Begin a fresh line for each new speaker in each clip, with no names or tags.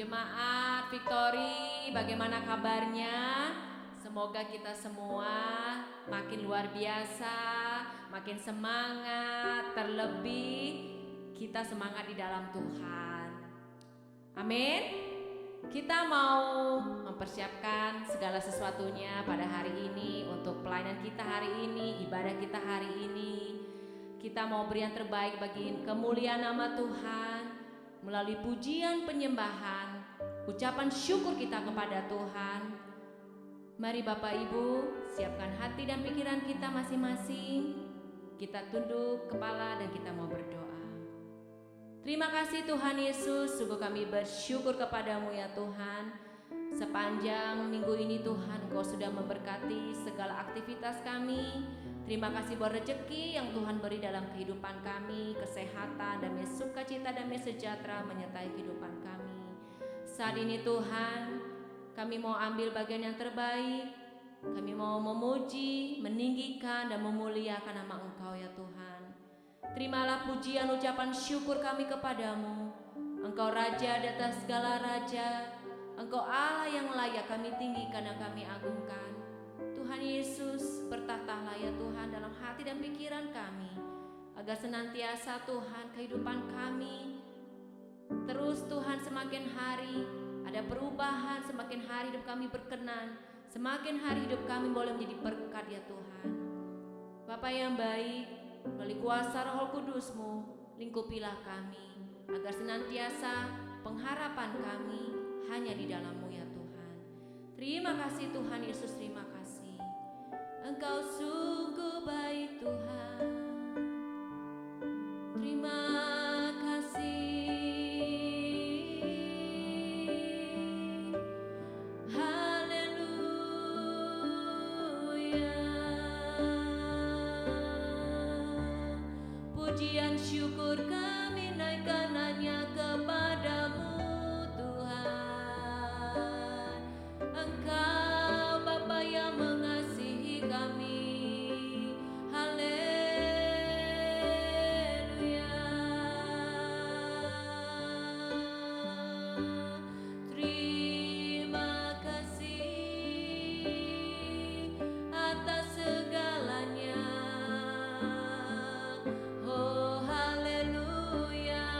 Jemaat Victory, bagaimana kabarnya? Semoga kita semua makin luar biasa, makin semangat, terlebih kita semangat di dalam Tuhan. Amin. Kita mau mempersiapkan segala sesuatunya pada hari ini untuk pelayanan kita hari ini, ibadah kita hari ini. Kita mau beri yang terbaik bagi kemuliaan nama Tuhan melalui pujian penyembahan, ucapan syukur kita kepada Tuhan. Mari Bapak Ibu, siapkan hati dan pikiran kita masing-masing. Kita tunduk kepala dan kita mau berdoa. Terima kasih Tuhan Yesus, sungguh kami bersyukur kepadamu ya Tuhan. Sepanjang minggu ini Tuhan, Engkau sudah memberkati segala aktivitas kami. Terima kasih buat rezeki yang Tuhan beri dalam kehidupan kami, kesehatan, damai sukacita, damai sejahtera menyertai kehidupan kami. Saat ini Tuhan, kami mau ambil bagian yang terbaik. Kami mau memuji, meninggikan, dan memuliakan nama Engkau ya Tuhan. Terimalah pujian ucapan syukur kami kepadamu. Engkau Raja di atas segala raja. Engkau Allah yang layak kami tinggikan dan kami agungkan. Tuhan Yesus, bertahtalah ya Tuhan dalam hati dan pikiran kami, agar senantiasa Tuhan kehidupan kami terus Tuhan semakin hari ada perubahan, semakin hari hidup kami berkenan, semakin hari hidup kami boleh menjadi berkat ya Tuhan. Bapa yang baik, melalui kuasa Roh Kudus-Mu, lingkupilah kami, agar senantiasa pengharapan kami hanya di dalam-Mu ya Tuhan. Terima kasih Tuhan Yesus, terima kasih. Engkau sungguh baik Tuhan. Terima kasih. Haleluya. Pujian syukur kami naikkan hanya kepadamu Tuhan. Engkau Bapa yang mengasihi kami. Haleluya. Terima kasih atas segalanya. Oh haleluya.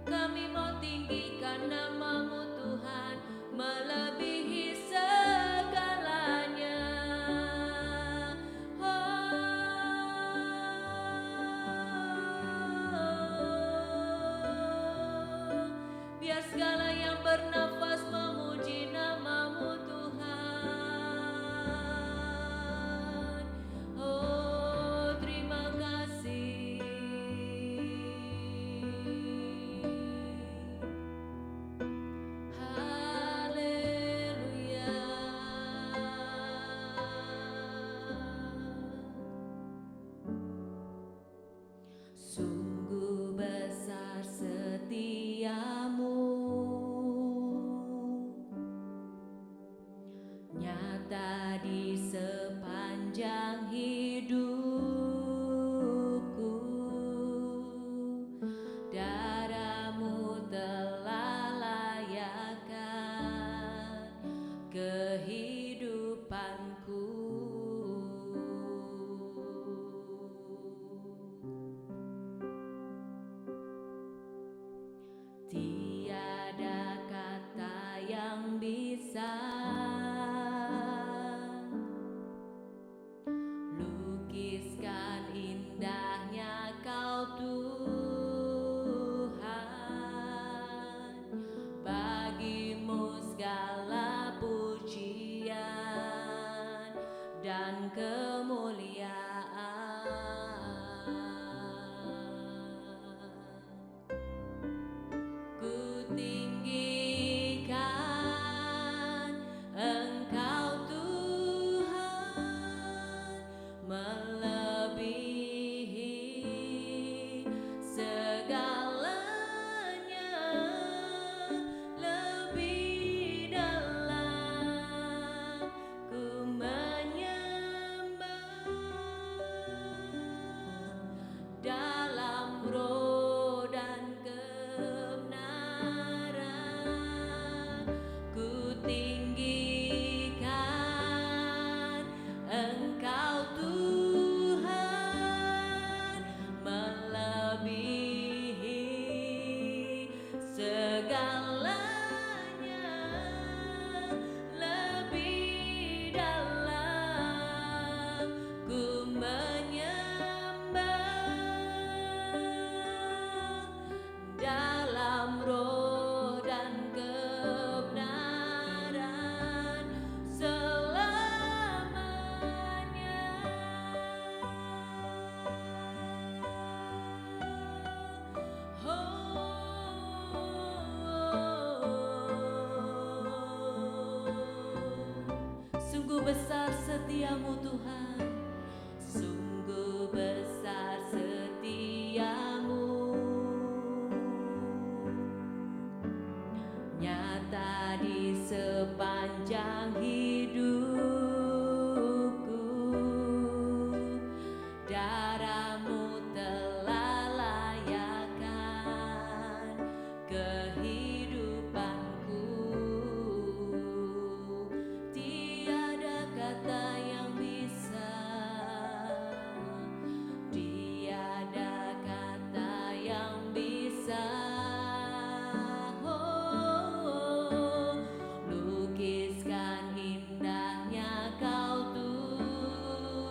Kami mau tinggikan nama-Mu Tuhan, melebihi segalanya. Biar segala yang bernafas memuji nama-Mu Tuhan. Oh terima kasih. Haleluya. Sungguh besar setiamu, nyata di sepanjang hidupku. Darah-Mu telah layakkan kehidupanku. Tiada kata yang bisa lukiskan indahnya Kau Tuhan. Bagi-Mu segala pujian dan kemuliaan. Ku tinggikan Engkau Tuhan, melebihi segalanya. Lebih dalam ku menyembah Sungguh besar setiamu Tuhan, sungguh besar setiamu, nyata di sepanjang hidupku. Darahmu telah layakkan kehidupanku. Tiada kata yang bisa, tiada kata yang bisa lukiskan indahnya Kau Tuhan.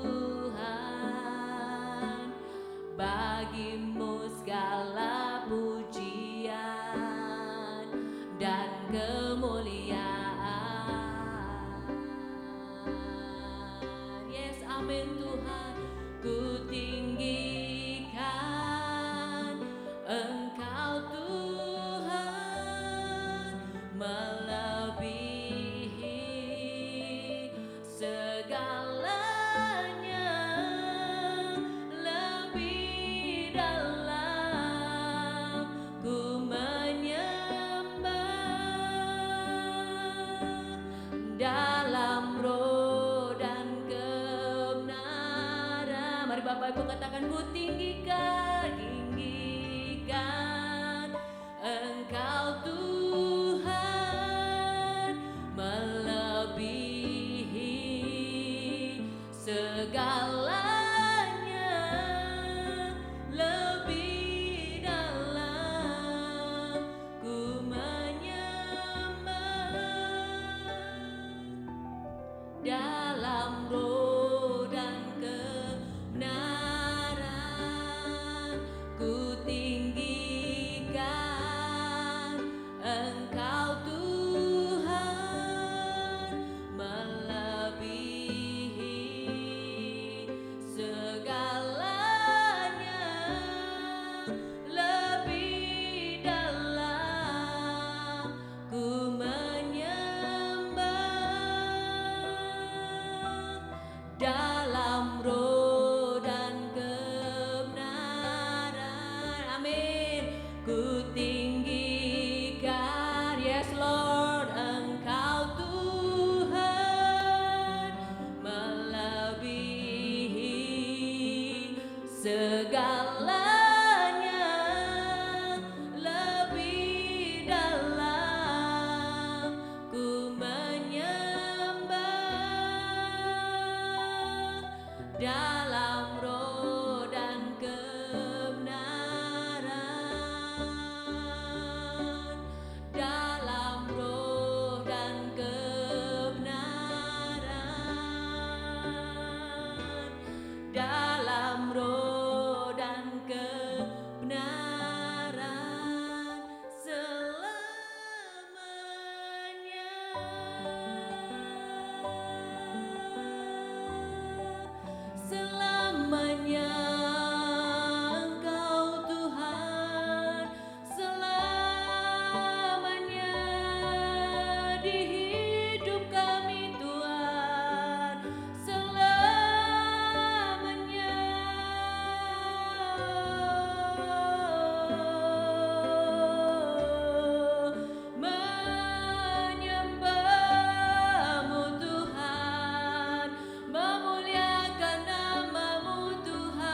Bagimu segala pujian dan kemuliaan. Yes, amin Tuhan. Ku tinggikan Engkau Tuhan, melebihi segalanya, lebih dalam ku menyembah, dalam roh dan kebenaran. Mari Bapak Ibu katakan, ku tinggikan, tinggikan Engkau Tuhan, melebihi segalanya, lebih dalam ku menyembah, dalam roh dan kebenaran. Ku tinggikan Engkau Tuhan, melebihi segalanya, lebih dalam ku menyembah, dalam roh dan kebenaran. Amin. Ku tinggikan, yes Lord, Engkau Tuhan, melebihi segalanya, lebih dalam ku menyembah, dalam roh dan kebenaran, dalam roh dan kebenaran, dalam roh dan kebenaran selamanya. Selamanya Engkau Tuhan, selamanya di hidup kami Tuhan, selamanya menyembah-Mu Tuhan, memuliakan nama-Mu Tuhan.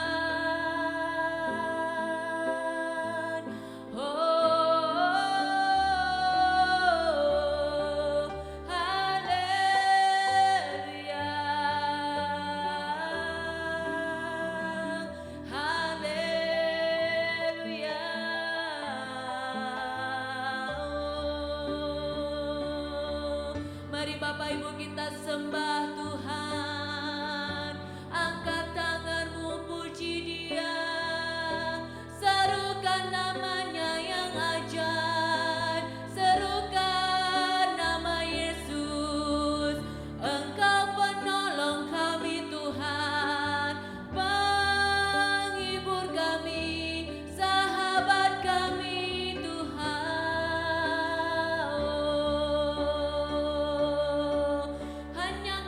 Oh, haleluya, haleluya. Mari Bapak Ibu kita sembah Tuhan, angkat tanganmu puji Dia, serukan namanya yang ajaib, serukan nama Yesus. Engkau penolong kami Tuhan, penghibur kami, sahabat kami Tuhan. Oh, hanya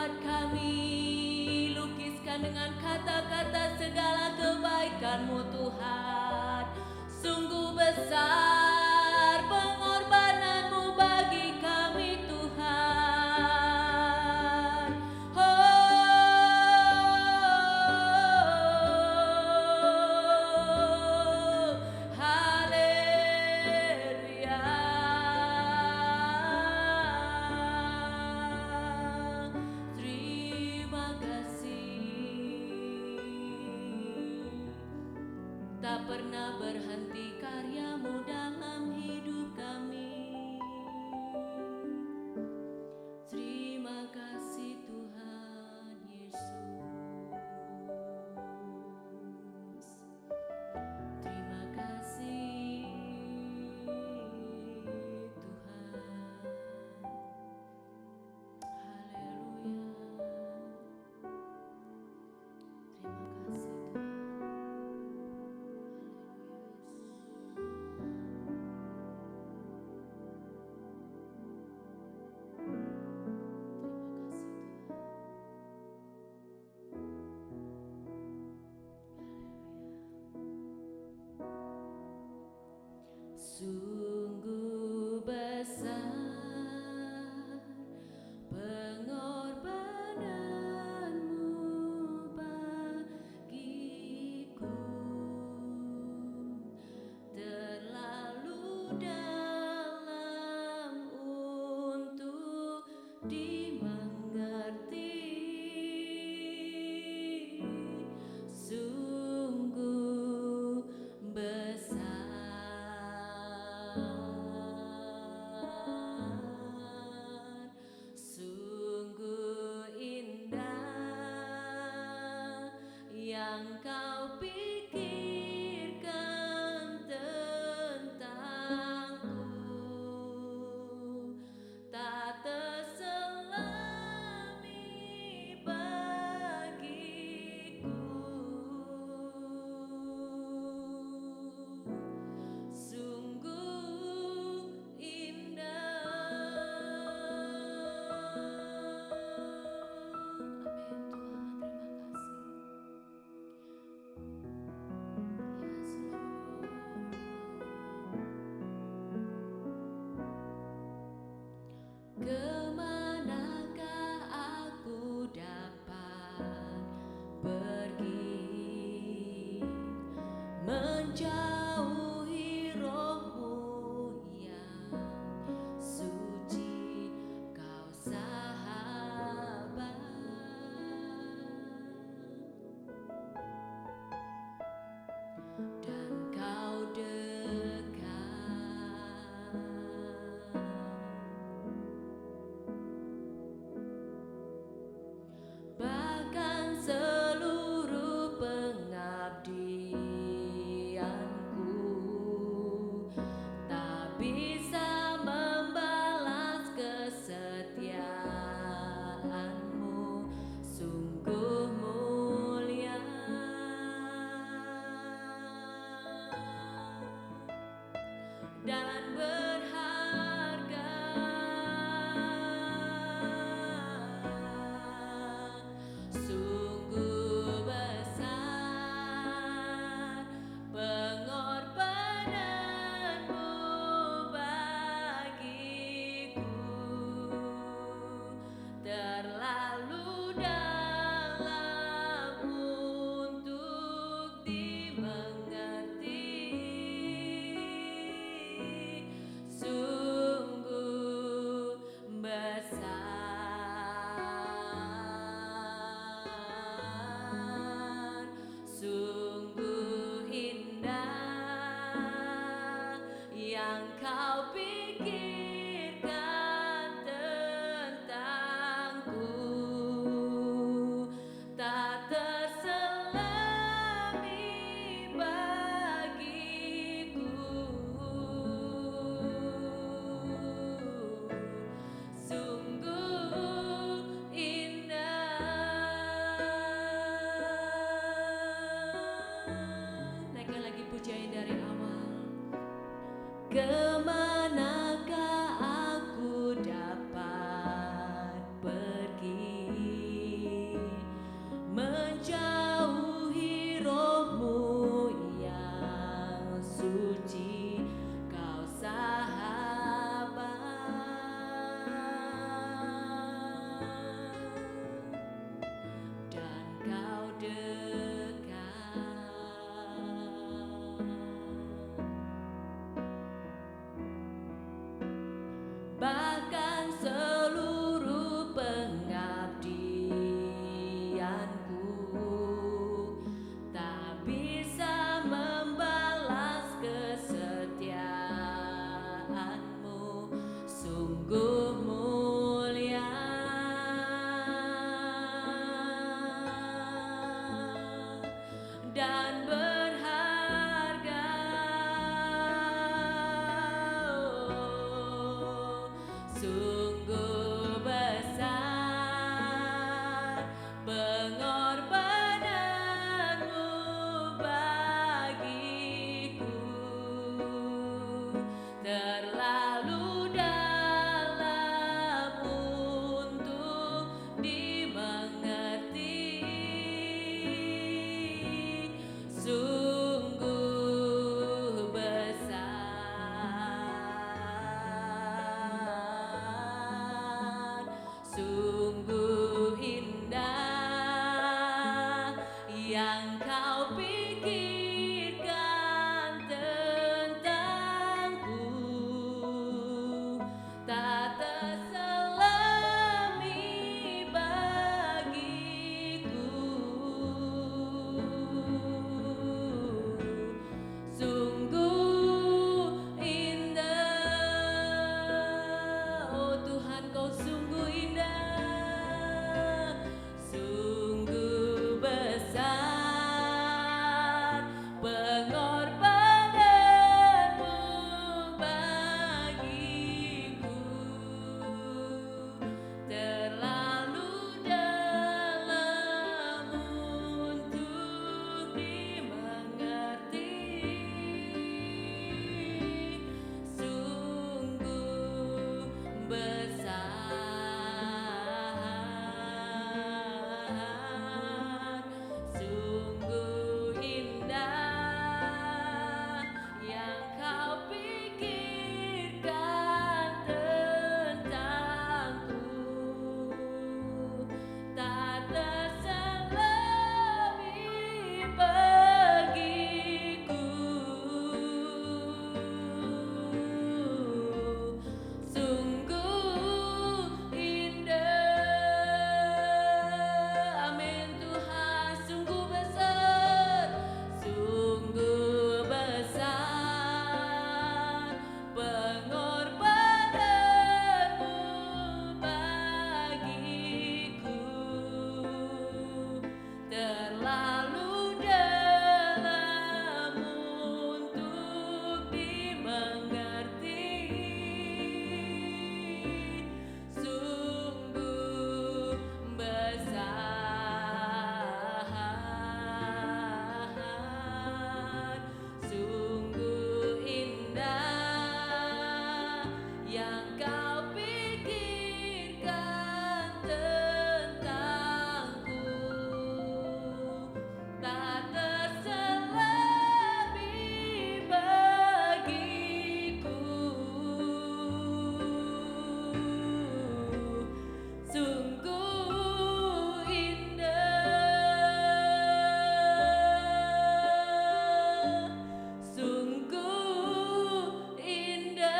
buat kami, lukiskan dengan kata-kata segala kebaikan-Mu Tuhan. Sungguh besar pengorbanan-Mu bagi kami Tuhan. Haleluya. Terima kasih. Tak pernah berhenti karya-Mu dalam hidup kami. Terima kasih Tuhan Yesus. Terima kasih Tuhan. Haleluya. Terima kasih Tuhan. Sungguh besar pengorbanan-Mu bagiku, terlalu dalam untuk dimengerti. Sungguh besar, sungguh indah yang Kau pikirkan tentangku, tak terselami bagiku. Sungguh indah. Amin Tuhan, terima kasih. Yes Lord. Kemanakah aku dapat pergi, menjauhi Roh-Mu yang suci, Kau sahabat, dan Kau dekat. Bahkan seluruh pengabdianku tak bisa membalas kesetiaan-Mu, sungguh mulia dan berharga. Sungguh besar pengorbanan-Mu bagiku, terlalu dalam untuk dimengerti. Sungguh besar, sungguh indah yang Kau pikirkan tentangku, tak terselami bagiku. Sungguh indah. Naikkan lagi pujian dari awal. Kemanakah Sungguh besar pengorbananmu bagiku, terlalu dalam untuk dimengerti. Sungguh besar, sungguh indah yang kau pikirkan tentangku, tak terselami bagiku. Sungguh indah, oh Tuhan, kau sungguh indah. Sungguh besar pengorbananmu bagiku, terlalu dalam untuk dimengerti. Sungguh besar, sungguh indah yang kau pikirkan tentangku, tak terselami bagiku. Sungguh indah, amin Tuhan, sungguh besar, sungguh besar pengorbananmu bagiku, terlalu dalam untuk dimengerti. Sungguh besar, sungguh indah yang kau pikirkan tentangku, tak terselami bagiku. Sungguh indah, sungguh indah,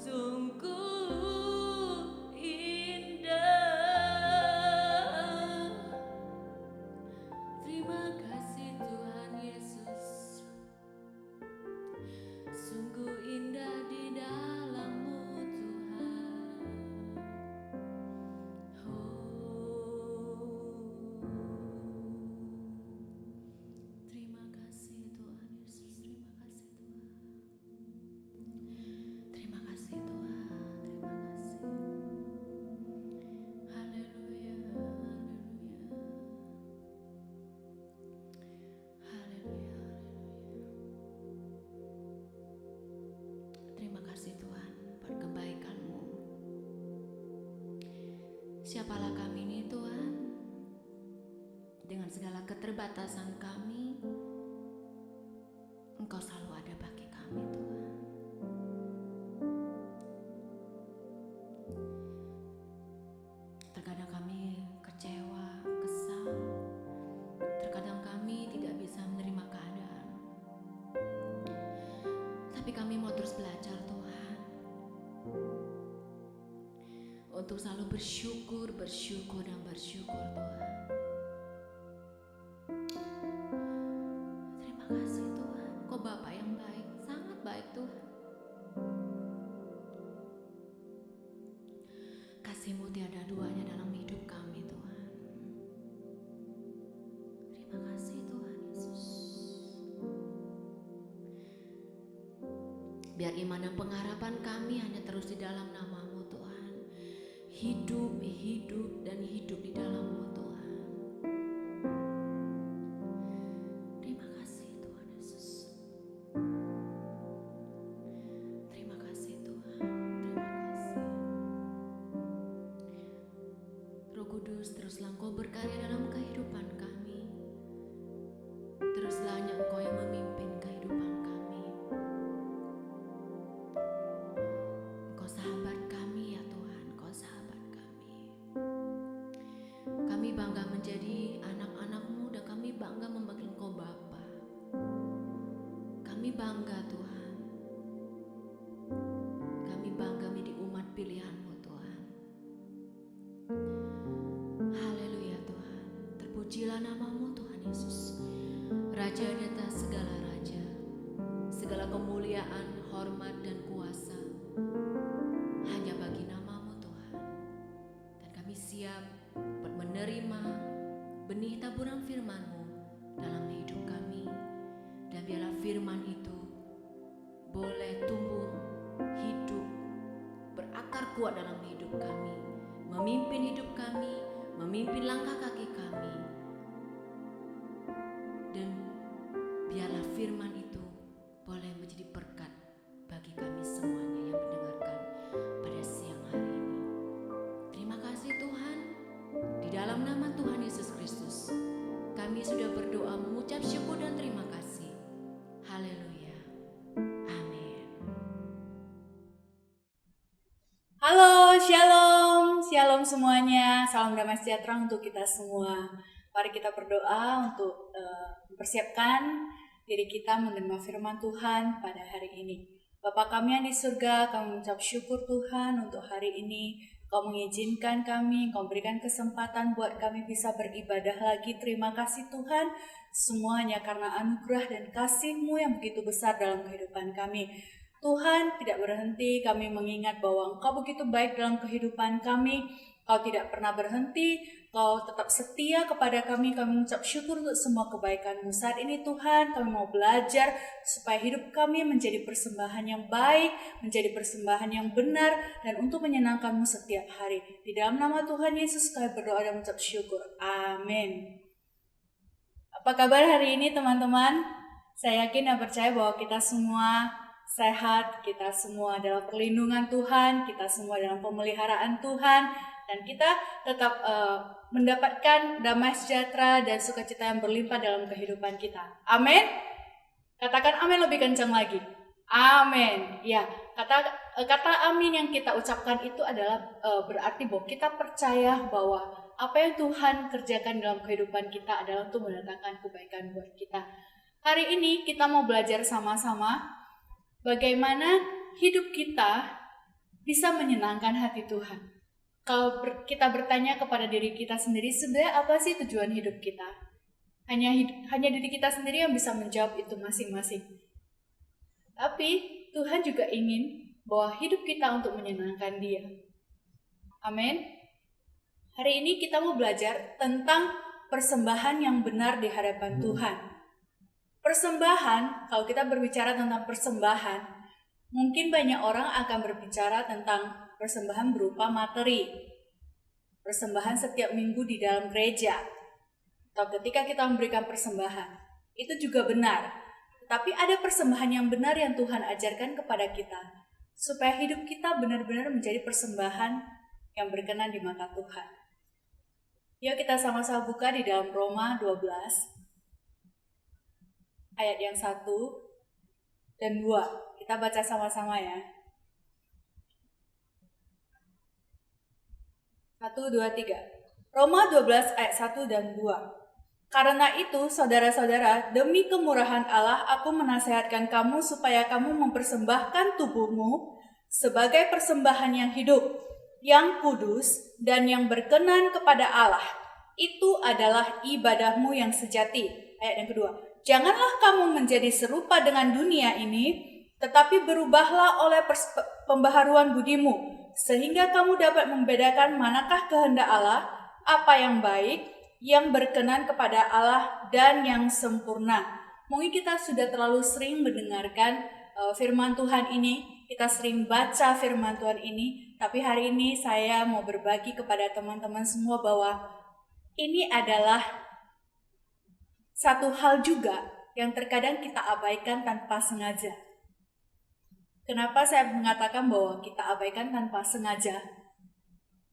sungguh indah. Terima kasih Tuhan Yesus, sungguh indah di dalam-Mu Tuhan. Terima kasih Tuhan Yesus, terima kasih Tuhan. Terima kasih Tuhan, terima kasih. Haleluya, haleluya. Haleluya, haleluya. Terima kasih Tuhan buat kebaikan-Mu. Siapalah kami ini Tuhan, dengan segala keterbatasan kami, Engkau selalu ada bagi kami Tuhan. Terkadang kami kecewa, kesal, terkadang kami tidak bisa menerima keadaan, tapi kami mau terus belajar Tuhan, untuk selalu bersyukur, bersyukur dan bersyukur Tuhan. Terima kasih Tuhan, Kau Bapa yang baik, sangat baik Tuhan. Kasih-Mu tiada duanya dalam hidup kami Tuhan. Terima kasih Tuhan Yesus. Biar iman dan pengharapan kami hanya terus di dalam nama-Mu Tuhan. Hidup dan hidup di dalam-Mu Tuhan. Terima kasih Tuhan Yesus. Terima kasih Tuhan. Terima kasih. Roh Kudus, teruslah Engkau berkarya dalam kehidupan kami. Teruslah hanya Engkau yang memimpin kehidupan kami. Engkau sahabat kami ya Tuhan, Engkau sahabat kami. Kami bangga menjadi anak-anak-Mu dan kami bangga memanggil Engkau Bapa. Kami bangga Tuhan. Kami bangga menjadi umat pilihan-Mu Tuhan. Haleluya Tuhan. Terpujilah nama-Mu Tuhan Yesus. Raja di atas segala raja, segala kemuliaan, hormat dan kuasa hanya bagi nama-Mu Tuhan. Dan kami siap menerima benih taburan firman-Mu dalam hidup kami. Dan biarlah firman itu boleh tumbuh, hidup, berakar kuat dalam hidup kami, memimpin hidup kami, memimpin langkah kaki kami. Dan biarlah firman itu boleh menjadi berkat bagi kami semuanya yang mendengarkan pada siang hari ini. Terima kasih Tuhan. Di dalam nama Tuhan Yesus Kristus, kami sudah berdoa mengucap syukur dan terima kasih. Haleluya. Amin.
Halo, shalom, shalom semuanya. Salam damai sejahtera untuk kita semua. Mari kita berdoa untuk mempersiapkan diri kita menerima firman Tuhan pada hari ini. Bapa kami yang di surga, kami mengucap syukur Tuhan untuk hari ini. Kau mengizinkan kami, Kau berikan kesempatan buat kami bisa beribadah lagi. Terima kasih Tuhan, semuanya karena anugerah dan kasih-Mu yang begitu besar dalam kehidupan kami. Tuhan, tidak berhenti kami mengingat bahwa Engkau begitu baik dalam kehidupan kami. Kau tidak pernah berhenti, Kau tetap setia kepada kami. Kami mengucap syukur untuk semua kebaikan-Mu. Saat ini Tuhan, kami mau belajar supaya hidup kami menjadi persembahan yang baik, menjadi persembahan yang benar, dan untuk menyenangkan-Mu setiap hari. Di dalam nama Tuhan Yesus kami berdoa dan mengucap syukur. Amin. Apa kabar hari ini teman-teman? Saya yakin dan percaya bahwa kita semua sehat, kita semua dalam perlindungan Tuhan, kita semua dalam pemeliharaan Tuhan, dan kita tetap mendapatkan damai sejahtera dan sukacita yang berlimpah dalam kehidupan kita. Amin. Katakan amin lebih kencang lagi. Amin. Ya, kata amin yang kita ucapkan itu adalah berarti bahwa kita percaya bahwa apa yang Tuhan kerjakan dalam kehidupan kita adalah untuk mendatangkan kebaikan buat kita. Hari ini kita mau belajar sama-sama bagaimana hidup kita bisa menyenangkan hati Tuhan. Kalau kita bertanya kepada diri kita sendiri, sebenarnya apa sih tujuan hidup kita? Hanya diri kita sendiri yang bisa menjawab itu masing-masing. Tapi Tuhan juga ingin bahwa hidup kita untuk menyenangkan Dia. Amin. Hari ini kita mau belajar tentang persembahan yang benar di hadapan Tuhan. Persembahan, kalau kita berbicara tentang persembahan, mungkin banyak orang akan berbicara tentang persembahan berupa materi. Persembahan setiap minggu di dalam gereja. Atau ketika kita memberikan persembahan. Itu juga benar. Tetapi ada persembahan yang benar yang Tuhan ajarkan kepada kita. Supaya hidup kita benar-benar menjadi persembahan yang berkenan di mata Tuhan. Yuk kita sama-sama buka di dalam Roma 12. Ayat yang 1 dan 2. Kita baca sama-sama ya. 1, 2, 3. Roma 12 ayat 1 dan 2. Karena itu, saudara-saudara, demi kemurahan Allah, aku menasihatkan kamu supaya kamu mempersembahkan tubuhmu sebagai persembahan yang hidup, yang kudus, dan yang berkenan kepada Allah. Itu adalah ibadahmu yang sejati. Ayat yang kedua. Janganlah kamu menjadi serupa dengan dunia ini, tetapi berubahlah oleh pembaharuan budimu, sehingga kamu dapat membedakan manakah kehendak Allah, apa yang baik, yang berkenan kepada Allah, dan yang sempurna. Mungkin kita sudah terlalu sering mendengarkan firman Tuhan ini, kita sering baca firman Tuhan ini, tapi hari ini saya mau berbagi kepada teman-teman semua bahwa ini adalah satu hal juga yang terkadang kita abaikan tanpa sengaja. Kenapa saya mengatakan bahwa kita abaikan tanpa sengaja?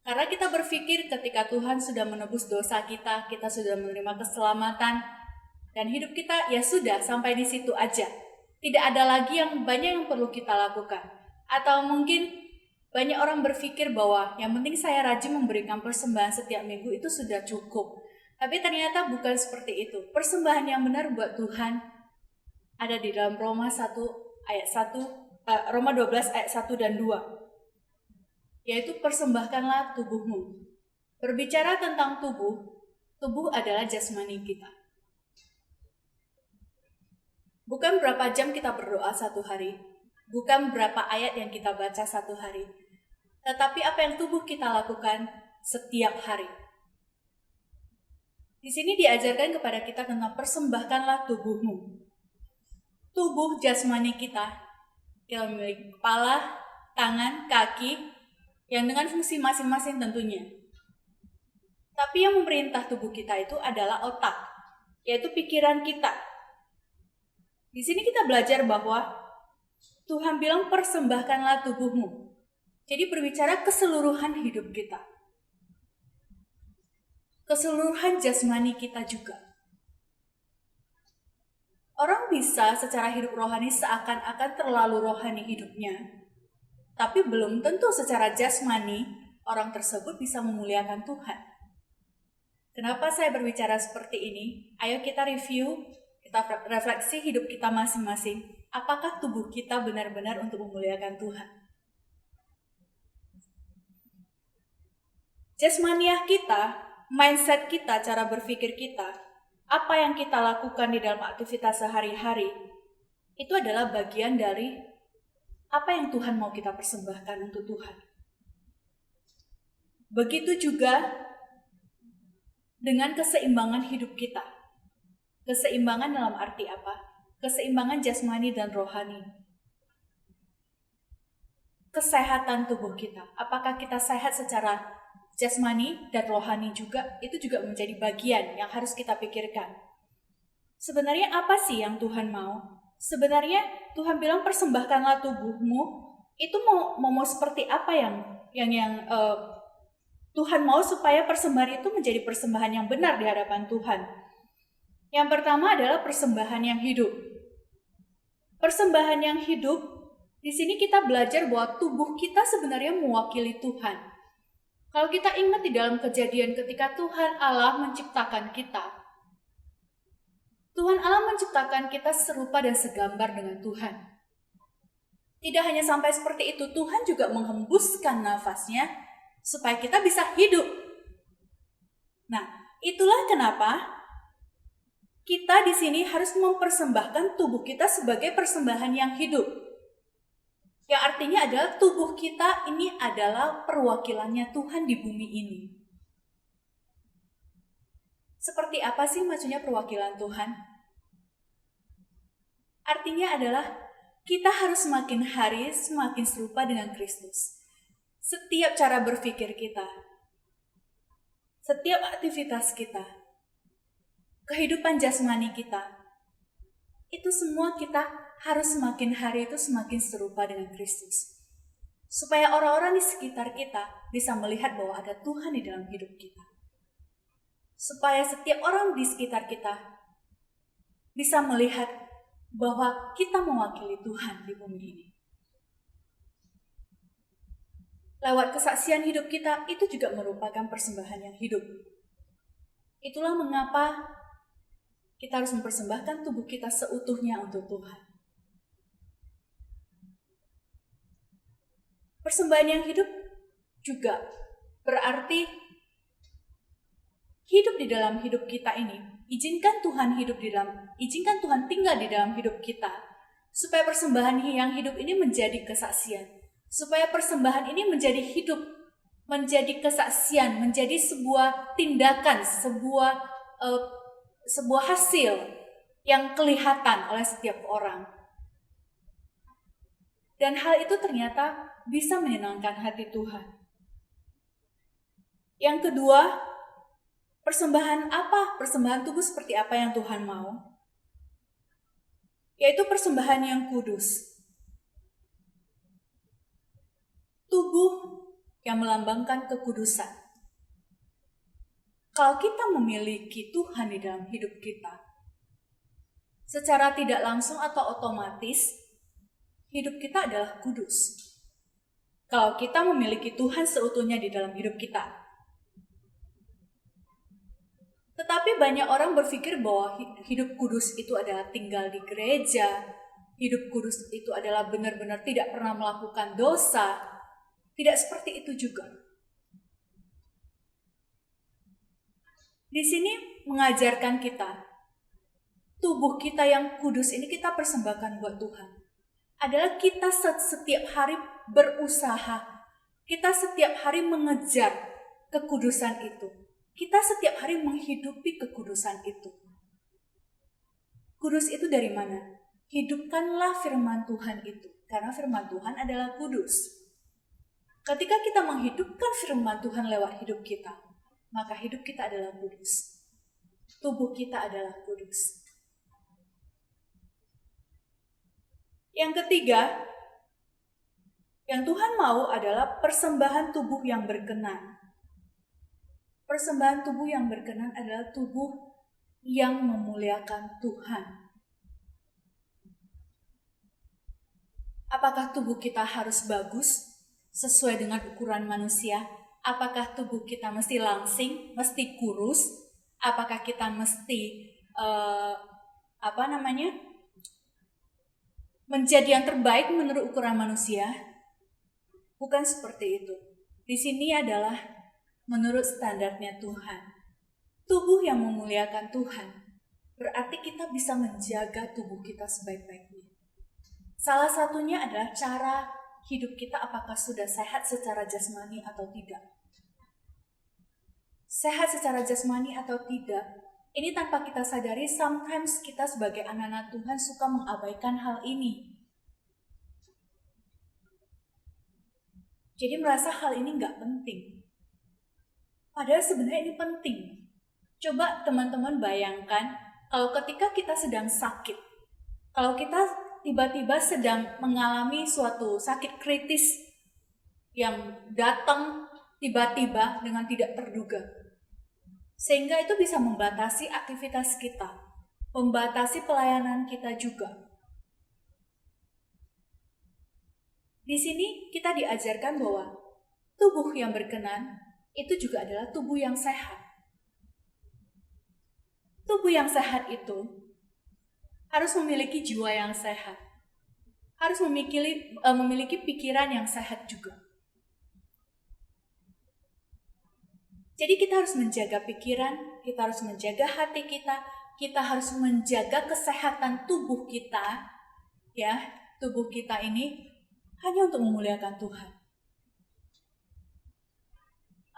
Karena kita berpikir ketika Tuhan sudah menebus dosa kita, kita sudah menerima keselamatan, dan hidup kita ya sudah sampai di situ aja. Tidak ada lagi yang banyak yang perlu kita lakukan. Atau mungkin banyak orang berpikir bahwa yang penting saya rajin memberikan persembahan setiap minggu itu sudah cukup. Tapi ternyata bukan seperti itu. Persembahan yang benar buat Tuhan ada di dalam Roma 12 ayat 1 dan 2. Yaitu persembahkanlah tubuhmu. Berbicara tentang tubuh adalah jasmani kita. Bukan berapa jam kita berdoa satu hari, bukan berapa ayat yang kita baca satu hari, tetapi apa yang tubuh kita lakukan setiap hari. Di sini diajarkan kepada kita tentang persembahkanlah tubuhmu. Tubuh jasmani kita yang memiliki kepala, tangan, kaki, yang dengan fungsi masing-masing tentunya. Tapi yang memerintah tubuh kita itu adalah otak, yaitu pikiran kita. Di sini kita belajar bahwa Tuhan bilang persembahkanlah tubuhmu. Jadi berbicara keseluruhan hidup kita. Keseluruhan jasmani kita juga. Orang bisa secara hidup rohani seakan-akan terlalu rohani hidupnya. Tapi belum tentu secara jasmani orang tersebut bisa memuliakan Tuhan. Kenapa saya berbicara seperti ini? Ayo kita review, kita refleksi hidup kita masing-masing. Apakah tubuh kita benar-benar untuk memuliakan Tuhan? Jasmaniah kita, mindset kita, cara berpikir kita, apa yang kita lakukan di dalam aktivitas sehari-hari, itu adalah bagian dari apa yang Tuhan mau kita persembahkan untuk Tuhan. Begitu juga dengan keseimbangan hidup kita. Keseimbangan dalam arti apa? Keseimbangan jasmani dan rohani. Kesehatan tubuh kita. Apakah kita sehat secara jasmani dan rohani juga? Itu juga menjadi bagian yang harus kita pikirkan. Sebenarnya apa sih yang Tuhan mau? Sebenarnya Tuhan bilang persembahkanlah tubuhmu. Itu mau seperti apa yang Tuhan mau supaya persembahan itu menjadi persembahan yang benar di hadapan Tuhan. Yang pertama adalah persembahan yang hidup. Persembahan yang hidup, di sini kita belajar bahwa tubuh kita sebenarnya mewakili Tuhan. Kalau kita ingat di dalam Kejadian ketika Tuhan Allah menciptakan kita, Tuhan Allah menciptakan kita serupa dan segambar dengan Tuhan. Tidak hanya sampai seperti itu, Tuhan juga menghembuskan nafasnya supaya kita bisa hidup. Nah, itulah kenapa kita di sini harus mempersembahkan tubuh kita sebagai persembahan yang hidup. Yang artinya adalah tubuh kita ini adalah perwakilannya Tuhan di bumi ini. Seperti apa sih maksudnya perwakilan Tuhan? Artinya adalah kita harus semakin hari semakin serupa dengan Kristus. Setiap cara berpikir kita, setiap aktivitas kita, kehidupan jasmani kita, itu semua kita harus semakin hari itu semakin serupa dengan Kristus. Supaya orang-orang di sekitar kita bisa melihat bahwa ada Tuhan di dalam hidup kita. Supaya setiap orang di sekitar kita bisa melihat bahwa kita mewakili Tuhan di bumi ini. Lewat kesaksian hidup kita, itu juga merupakan persembahan yang hidup. Itulah mengapa kita harus mempersembahkan tubuh kita seutuhnya untuk Tuhan. Persembahan yang hidup juga berarti hidup di dalam hidup kita ini. Izinkan Tuhan tinggal di dalam hidup kita. Supaya persembahan yang hidup ini menjadi kesaksian. Supaya persembahan ini menjadi hidup, menjadi kesaksian, menjadi sebuah tindakan, sebuah hasil yang kelihatan oleh setiap orang. Dan hal itu ternyata bisa menyenangkan hati Tuhan. Yang kedua, persembahan apa? Persembahan tubuh seperti apa yang Tuhan mau? Yaitu persembahan yang kudus. Tubuh yang melambangkan kekudusan. Kalau kita memiliki Tuhan di dalam hidup kita, secara tidak langsung atau otomatis, hidup kita adalah kudus. Kalau kita memiliki Tuhan seutuhnya di dalam hidup kita. Tetapi banyak orang berpikir bahwa hidup kudus itu adalah tinggal di gereja, hidup kudus itu adalah benar-benar tidak pernah melakukan dosa. Tidak seperti itu juga. Di sini mengajarkan kita, tubuh kita yang kudus ini kita persembahkan buat Tuhan. Adalah kita setiap hari berusaha, kita setiap hari mengejar kekudusan itu. Kita setiap hari menghidupi kekudusan itu. Kudus itu dari mana? Hidupkanlah firman Tuhan itu. Karena firman Tuhan adalah kudus. Ketika kita menghidupkan firman Tuhan lewat hidup kita, maka hidup kita adalah kudus. Tubuh kita adalah kudus. Yang ketiga, yang Tuhan mau adalah persembahan tubuh yang berkenan. Persembahan tubuh yang berkenan adalah tubuh yang memuliakan Tuhan. Apakah tubuh kita harus bagus sesuai dengan ukuran manusia? Apakah tubuh kita mesti langsing, mesti kurus? Apakah kita mesti menjadi yang terbaik menurut ukuran manusia? Bukan seperti itu. Di sini adalah menurut standarnya Tuhan. Tubuh yang memuliakan Tuhan berarti kita bisa menjaga tubuh kita sebaik-baiknya. Salah satunya adalah cara hidup kita apakah sudah sehat secara jasmani atau tidak. Sehat secara jasmani atau tidak, ini tanpa kita sadari, sometimes kita sebagai anak-anak Tuhan suka mengabaikan hal ini. Jadi merasa hal ini nggak penting. Padahal sebenarnya ini penting. Coba teman-teman bayangkan kalau ketika kita sedang sakit, kalau kita tiba-tiba sedang mengalami suatu sakit kritis yang datang tiba-tiba dengan tidak terduga. Sehingga itu bisa membatasi aktivitas kita, membatasi pelayanan kita juga. Di sini kita diajarkan bahwa tubuh yang berkenan itu juga adalah tubuh yang sehat. Tubuh yang sehat itu harus memiliki jiwa yang sehat. Harus memiliki pikiran yang sehat juga. Jadi kita harus menjaga pikiran, kita harus menjaga hati kita harus menjaga kesehatan tubuh kita. Ya, tubuh kita ini hanya untuk memuliakan Tuhan.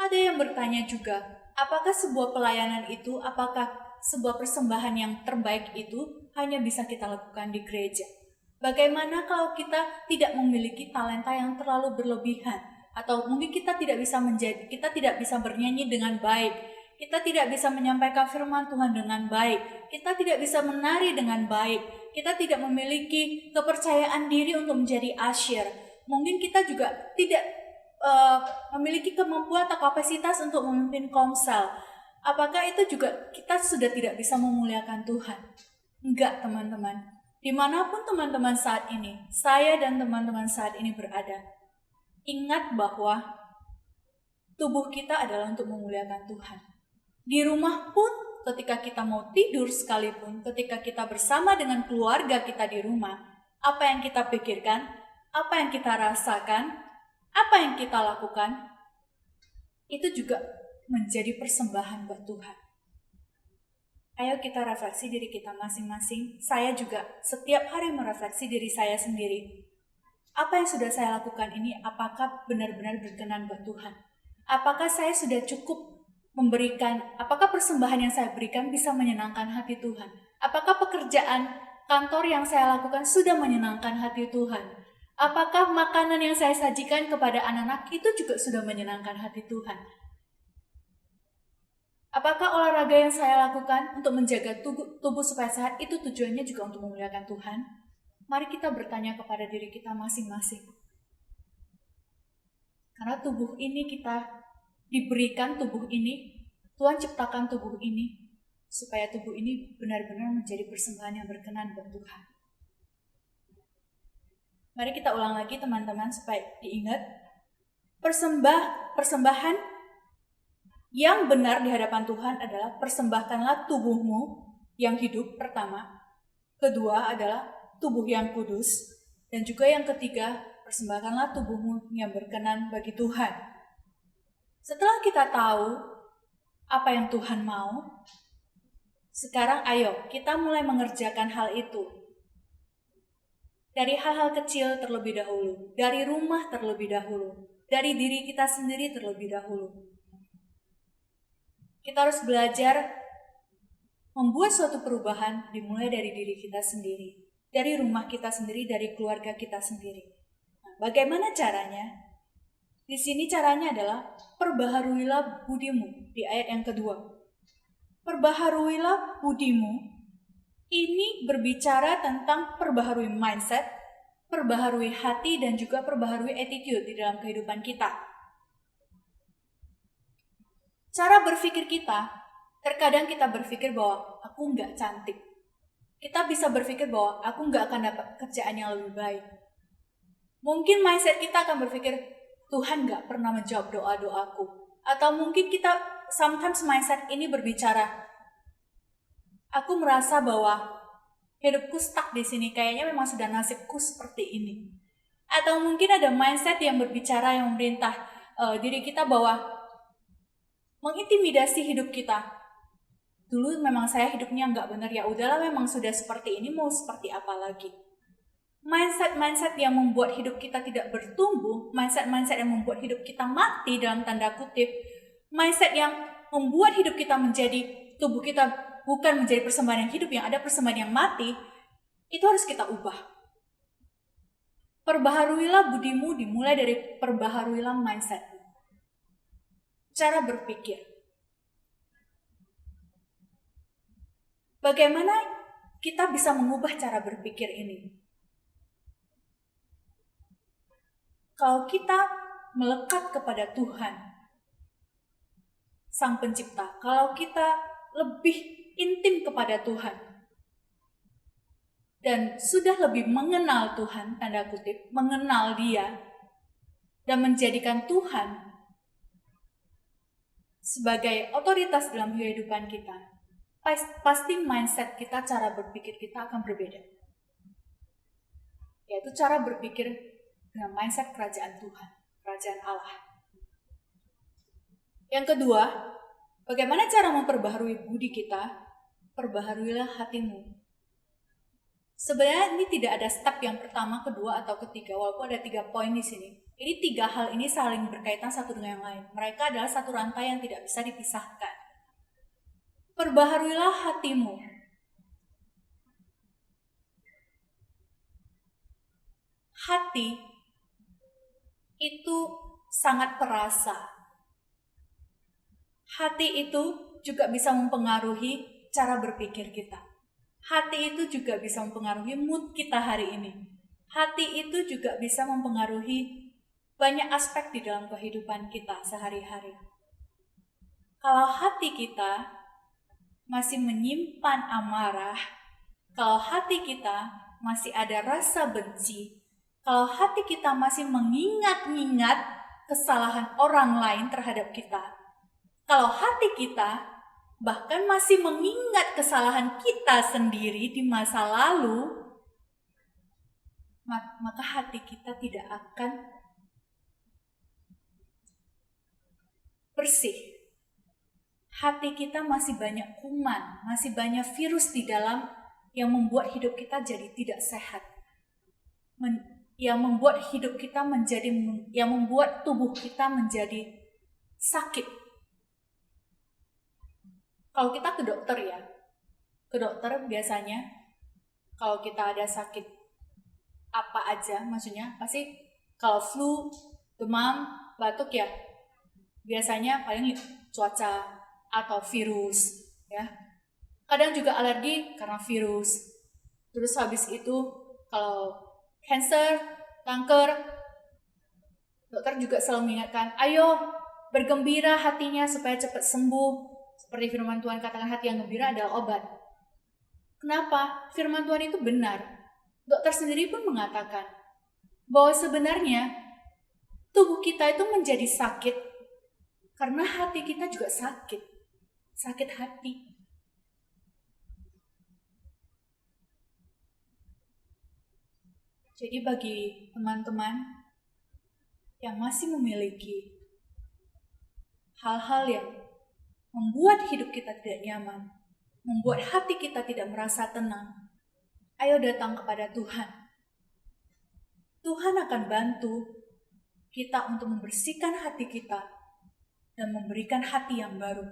Ada yang bertanya juga, apakah sebuah pelayanan itu, apakah sebuah persembahan yang terbaik itu hanya bisa kita lakukan di gereja? Bagaimana kalau kita tidak memiliki talenta yang terlalu berlebihan? Atau mungkin kita tidak bisa bernyanyi dengan baik, kita tidak bisa menyampaikan firman Tuhan dengan baik, kita tidak bisa menari dengan baik, kita tidak memiliki kepercayaan diri untuk menjadi asyir. Mungkin kita juga tidak memiliki kemampuan atau kapasitas untuk memimpin komsel. Apakah itu juga kita sudah tidak bisa memuliakan Tuhan? Enggak, teman-teman. Dimanapun teman-teman saat ini, saya dan teman-teman saat ini berada, ingat bahwa tubuh kita adalah untuk memuliakan Tuhan. Di rumah pun, ketika kita mau tidur sekalipun, ketika kita bersama dengan keluarga kita di rumah, apa yang kita pikirkan, apa yang kita rasakan, apa yang kita lakukan, itu juga menjadi persembahan buat Tuhan. Ayo kita refleksi diri kita masing-masing. Saya juga setiap hari merefleksi diri saya sendiri. Apa yang sudah saya lakukan ini, apakah benar-benar berkenan buat Tuhan? Apakah saya sudah cukup apakah persembahan yang saya berikan bisa menyenangkan hati Tuhan? Apakah pekerjaan kantor yang saya lakukan sudah menyenangkan hati Tuhan? Apakah makanan yang saya sajikan kepada anak-anak itu juga sudah menyenangkan hati Tuhan? Apakah olahraga yang saya lakukan untuk menjaga tubuh supaya sehat itu tujuannya juga untuk memuliakan Tuhan? Mari kita bertanya kepada diri kita masing-masing. Karena tubuh ini kita diberikan tubuh ini, Tuhan ciptakan tubuh ini, supaya tubuh ini benar-benar menjadi persembahan yang berkenan buat Tuhan. Mari kita ulang lagi teman-teman supaya diingat. Persembahan yang benar di hadapan Tuhan adalah persembahkanlah tubuhmu yang hidup pertama. Kedua adalah tubuh yang kudus. Dan juga yang ketiga, persembahkanlah tubuhmu yang berkenan bagi Tuhan. Setelah kita tahu apa yang Tuhan mau, sekarang ayo kita mulai mengerjakan hal itu. Dari hal-hal kecil terlebih dahulu, dari rumah terlebih dahulu, dari diri kita sendiri terlebih dahulu. Kita harus belajar membuat suatu perubahan dimulai dari diri kita sendiri, dari rumah kita sendiri, dari keluarga kita sendiri. Nah, bagaimana caranya? Di sini caranya adalah perbaharuilah budimu di ayat yang kedua. Perbaharuilah budimu ini berbicara tentang perbaharui mindset, perbaharui hati, dan juga perbaharui attitude di dalam kehidupan kita. Cara berpikir kita, terkadang kita berpikir bahwa aku nggak cantik. Kita bisa berpikir bahwa aku nggak akan dapat kerjaan yang lebih baik. Mungkin mindset kita akan berpikir, Tuhan nggak pernah menjawab doa-doaku. Atau mungkin kita, sometimes mindset ini berbicara, aku merasa bahwa hidupku stuck di sini, kayaknya memang sudah nasibku seperti ini. Atau mungkin ada mindset yang berbicara, yang memerintah diri kita bahwa mengintimidasi hidup kita. Dulu memang saya hidupnya nggak benar, ya udahlah memang sudah seperti ini, mau seperti apa lagi. Mindset yang membuat hidup kita tidak bertumbuh, mindset yang membuat hidup kita mati dalam tanda kutip, mindset yang membuat hidup kita menjadi, tubuh kita bukan menjadi persembahan yang hidup, yang ada persembahan yang mati, itu harus kita ubah. Perbaharuilah budimu dimulai dari perbaharuilah mindset. Cara berpikir. Bagaimana kita bisa mengubah cara berpikir ini? Kalau kita melekat kepada Tuhan, Sang Pencipta, kalau kita lebih intim kepada Tuhan, dan sudah lebih mengenal Tuhan, tanda kutip, mengenal Dia, dan menjadikan Tuhan sebagai otoritas dalam kehidupan kita, pasti mindset kita, cara berpikir kita akan berbeda. Yaitu cara berpikir dengan mindset kerajaan Tuhan, kerajaan Allah. Yang kedua, bagaimana cara memperbaharui budi kita? Perbaharuilah hatimu. Sebenarnya ini tidak ada step yang pertama, kedua, atau ketiga, walaupun ada 3 poin di sini. Ini 3 hal ini saling berkaitan satu dengan yang lain. Mereka adalah satu rantai yang tidak bisa dipisahkan. Perbaharuilah hatimu. Hati itu sangat perasa. Hati itu juga bisa mempengaruhi cara berpikir kita. Hati itu juga bisa mempengaruhi mood kita hari ini. Hati itu juga bisa mempengaruhi banyak aspek di dalam kehidupan kita sehari-hari. Kalau hati kita masih menyimpan amarah, kalau hati kita masih ada rasa benci, kalau hati kita masih mengingat-ingat kesalahan orang lain terhadap kita, kalau hati kita bahkan masih mengingat kesalahan kita sendiri di masa lalu, maka hati kita tidak akan bersih. Hati kita masih banyak kuman, masih banyak virus di dalam yang membuat hidup kita jadi tidak sehat. Yang membuat hidup kita menjadi, yang membuat tubuh kita menjadi sakit. Kalau kita ke dokter ya, ke dokter biasanya kalau kita ada sakit apa aja, maksudnya pasti kalau flu, demam, batuk ya biasanya paling cuaca atau virus ya. Kadang juga alergi karena virus. Terus habis itu kalau cancer, kanker, dokter juga selalu mengingatkan, ayo bergembira hatinya supaya cepat sembuh. Seperti firman Tuhan katakan, hati yang gembira adalah obat. Kenapa? Firman Tuhan itu benar. Dokter sendiri pun mengatakan bahwa sebenarnya tubuh kita itu menjadi sakit karena hati kita juga sakit. Sakit hati. Jadi bagi teman-teman yang masih memiliki hal-hal yang membuat hidup kita tidak nyaman, membuat hati kita tidak merasa tenang, ayo datang kepada Tuhan. Tuhan akan bantu kita untuk membersihkan hati kita dan memberikan hati yang baru.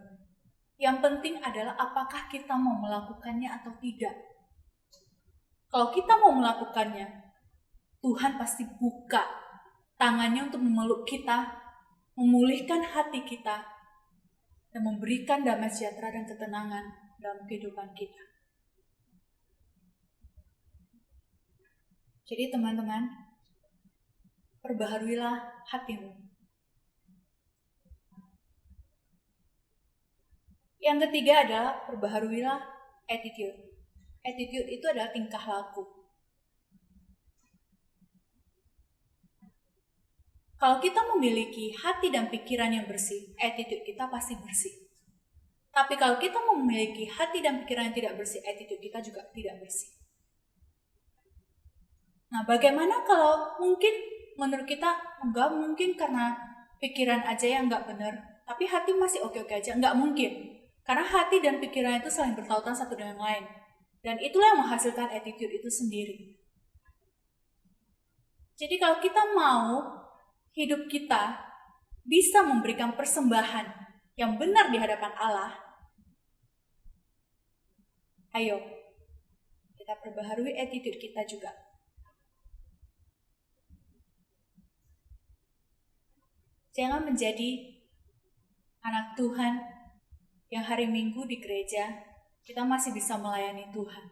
Yang penting adalah apakah kita mau melakukannya atau tidak. Kalau kita mau melakukannya, Tuhan pasti buka tangannya untuk memeluk kita, memulihkan hati kita, dan memberikan damai sejahtera dan ketenangan dalam kehidupan kita. Jadi teman-teman, perbaharuilah hatimu. Yang ketiga adalah perbaharuilah attitude. Attitude itu adalah tingkah laku. Kalau kita memiliki hati dan pikiran yang bersih, attitude kita pasti bersih. Tapi kalau kita memiliki hati dan pikiran yang tidak bersih, attitude kita juga tidak bersih. Nah, bagaimana kalau mungkin menurut kita enggak, mungkin karena pikiran aja yang enggak benar, tapi hati masih oke-oke aja? Enggak mungkin. Karena hati dan pikiran itu saling bertautan satu dengan lain. Dan itulah yang menghasilkan attitude itu sendiri. Jadi kalau kita mau hidup kita bisa memberikan persembahan yang benar di hadapan Allah, ayo kita perbaharui attitude kita juga. Jangan menjadi anak Tuhan yang hari Minggu di gereja kita masih bisa melayani Tuhan.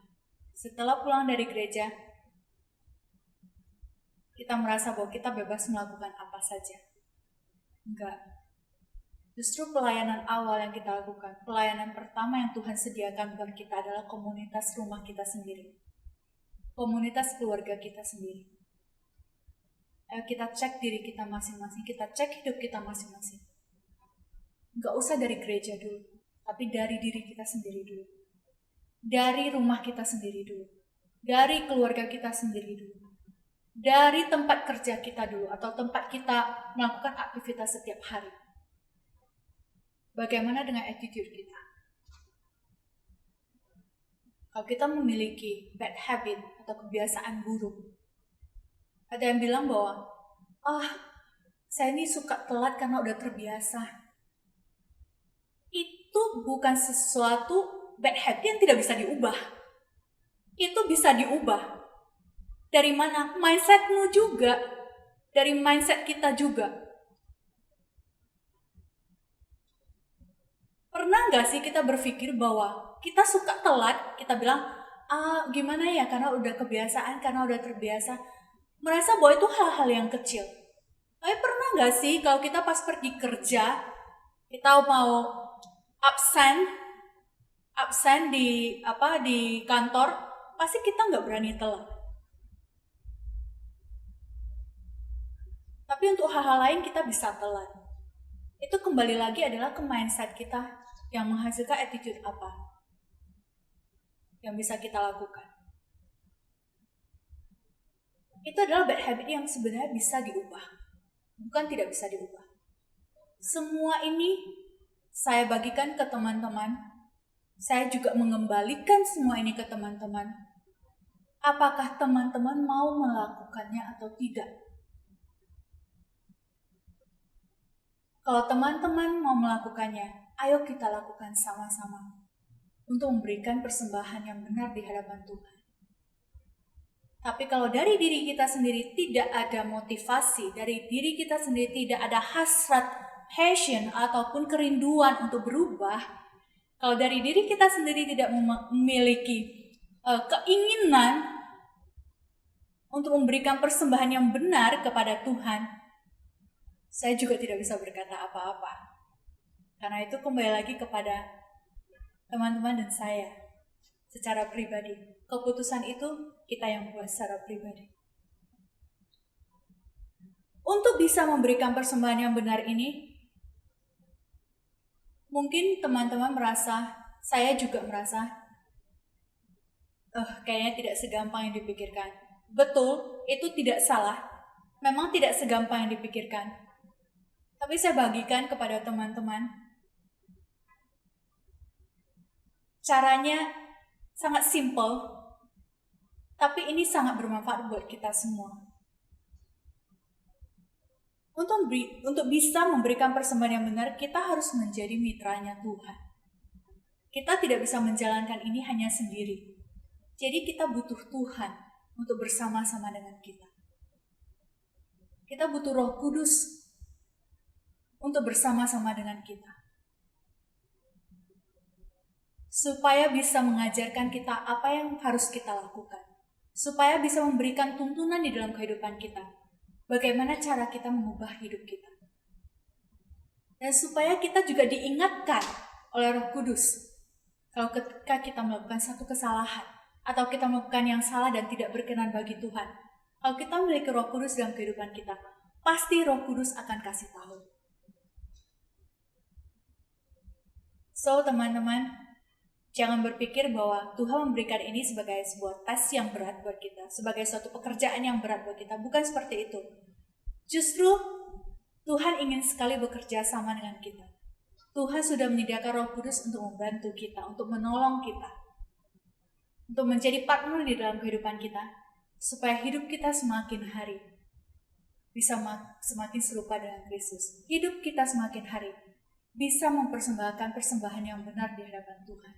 Setelah pulang dari gereja, kita merasa bahwa kita bebas melakukan apa saja. Enggak. Justru pelayanan awal yang kita lakukan, pelayanan pertama yang Tuhan sediakan buat kita adalah komunitas rumah kita sendiri. Komunitas keluarga kita sendiri. Ayo kita cek diri kita masing-masing, kita cek hidup kita masing-masing. Enggak usah dari gereja dulu, tapi dari diri kita sendiri dulu. Dari rumah kita sendiri dulu. Dari keluarga kita sendiri dulu. Dari tempat kerja kita dulu atau tempat kita melakukan aktivitas setiap hari. Bagaimana dengan attitude kita? Kalau kita memiliki bad habit atau kebiasaan buruk, ada yang bilang bahwa, saya ini suka telat karena udah terbiasa. Itu bukan sesuatu bad habit yang tidak bisa diubah. Itu bisa diubah. Dari mana? Mindsetmu juga. Dari mindset kita juga. Pernah gak sih kita berpikir bahwa kita suka telat, kita bilang, gimana ya karena udah kebiasaan, karena udah terbiasa. Merasa bahwa itu hal-hal yang kecil. Tapi pernah gak sih kalau kita pas pergi kerja, kita mau absen di kantor, pasti kita gak berani telat. Tapi untuk hal-hal lain kita bisa telat. Itu kembali lagi adalah ke mindset kita yang menghasilkan attitude apa yang bisa kita lakukan. Itu adalah bad habit yang sebenarnya bisa diubah. Bukan tidak bisa diubah. Semua ini saya bagikan ke teman-teman. Saya juga mengembalikan semua ini ke teman-teman. Apakah teman-teman mau melakukannya atau tidak? Kalau teman-teman mau melakukannya, ayo kita lakukan sama-sama untuk memberikan persembahan yang benar di hadapan Tuhan. Tapi kalau dari diri kita sendiri tidak ada motivasi, dari diri kita sendiri tidak ada hasrat, passion, ataupun kerinduan untuk berubah, kalau dari diri kita sendiri tidak memiliki keinginan untuk memberikan persembahan yang benar kepada Tuhan, saya juga tidak bisa berkata apa-apa. Karena itu kembali lagi kepada teman-teman dan saya secara pribadi. Keputusan itu kita yang buat secara pribadi. Untuk bisa memberikan persembahan yang benar ini, mungkin teman-teman merasa, saya juga merasa, kayaknya tidak segampang yang dipikirkan. Betul, itu tidak salah. Memang tidak segampang yang dipikirkan. Tapi saya bagikan kepada teman-teman. Caranya sangat simple, tapi ini sangat bermanfaat buat kita semua. Untuk bisa memberikan persembahan yang benar, kita harus menjadi mitranya Tuhan. Kita tidak bisa menjalankan ini hanya sendiri. Jadi kita butuh Tuhan untuk bersama-sama dengan kita. Kita butuh Roh Kudus untuk bersama-sama dengan kita. Supaya bisa mengajarkan kita apa yang harus kita lakukan. Supaya bisa memberikan tuntunan di dalam kehidupan kita. Bagaimana cara kita mengubah hidup kita. Dan supaya kita juga diingatkan oleh Roh Kudus. Kalau ketika kita melakukan satu kesalahan, atau kita melakukan yang salah dan tidak berkenan bagi Tuhan. Kalau kita memiliki Roh Kudus dalam kehidupan kita, pasti Roh Kudus akan kasih tahu. So teman-teman, jangan berpikir bahwa Tuhan memberikan ini sebagai sebuah tes yang berat buat kita, sebagai suatu pekerjaan yang berat buat kita. Bukan seperti itu. Justru Tuhan ingin sekali bekerja sama dengan kita. Tuhan sudah menyediakan Roh Kudus untuk membantu kita, untuk menolong kita, untuk menjadi partner di dalam kehidupan kita, supaya hidup kita semakin hari bisa semakin serupa dengan Kristus. Hidup kita semakin hari bisa mempersembahkan persembahan yang benar di hadapan Tuhan.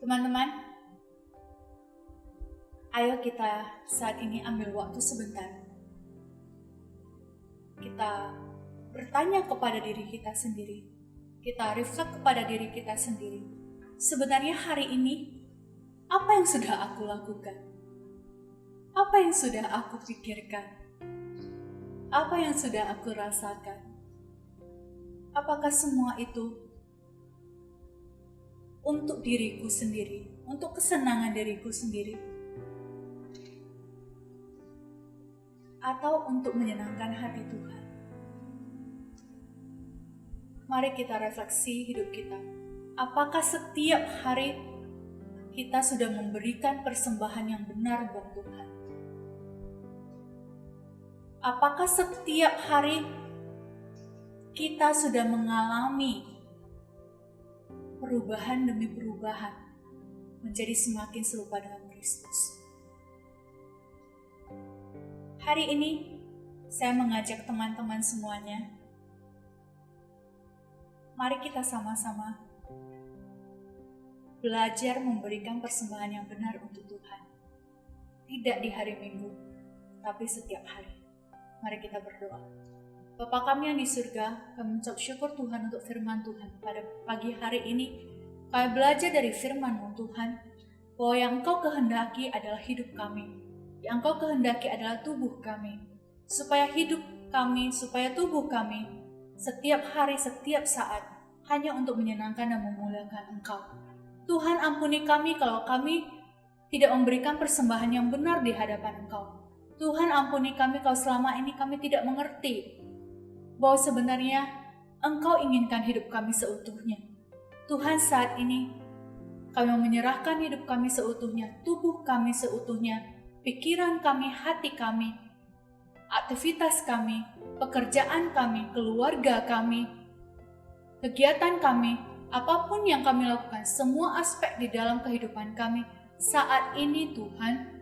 Teman-teman, ayo kita saat ini ambil waktu sebentar. Kita bertanya kepada diri kita sendiri. Kita reflect kepada diri kita sendiri. Sebenarnya hari ini, apa yang sudah aku lakukan? Apa yang sudah aku pikirkan? Apa yang sudah aku rasakan? Apakah semua itu untuk diriku sendiri, untuk kesenangan diriku sendiri, atau untuk menyenangkan hati Tuhan? Mari kita refleksi hidup kita. Apakah setiap hari kita sudah memberikan persembahan yang benar buat Tuhan? Apakah setiap hari kita sudah mengalami perubahan demi perubahan menjadi semakin serupa dengan Kristus? Hari ini saya mengajak teman-teman semuanya, mari kita sama-sama belajar memberikan persembahan yang benar untuk Tuhan. Tidak di hari Minggu, tapi setiap hari. Mari kita berdoa. Bapa kami yang di surga, kami mengucap syukur Tuhan untuk firman Tuhan. Pada pagi hari ini, kami belajar dari firman-Mu Tuhan, bahwa yang Engkau kehendaki adalah hidup kami. Yang Engkau kehendaki adalah tubuh kami. Supaya hidup kami, supaya tubuh kami, setiap hari, setiap saat, hanya untuk menyenangkan dan memuliakan Engkau. Tuhan, ampuni kami kalau kami tidak memberikan persembahan yang benar di hadapan Engkau. Tuhan, ampuni kami kalau selama ini kami tidak mengerti bahwa sebenarnya Engkau inginkan hidup kami seutuhnya. Tuhan, saat ini kami menyerahkan hidup kami seutuhnya, tubuh kami seutuhnya, pikiran kami, hati kami, aktivitas kami, pekerjaan kami, keluarga kami, kegiatan kami, apapun yang kami lakukan, semua aspek di dalam kehidupan kami, saat ini Tuhan,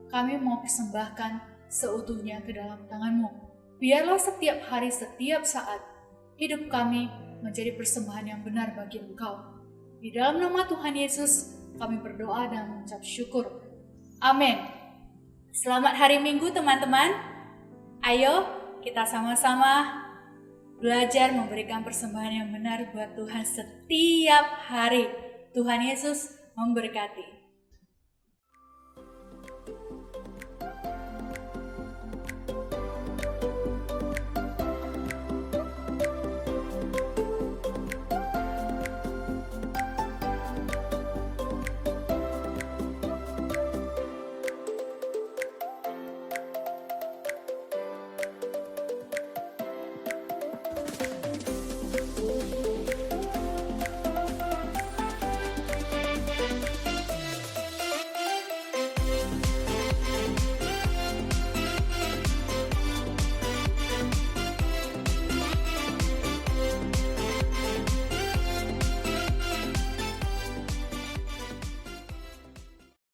kami mau persembahkan seutuhnya ke dalam tangan-Mu. Biarlah setiap hari, setiap saat, hidup kami menjadi persembahan yang benar bagi Engkau. Di dalam nama Tuhan Yesus, kami berdoa dan mengucap syukur. Amin. Selamat hari Minggu teman-teman. Ayo kita sama-sama belajar memberikan persembahan yang benar buat Tuhan setiap hari. Tuhan Yesus memberkati.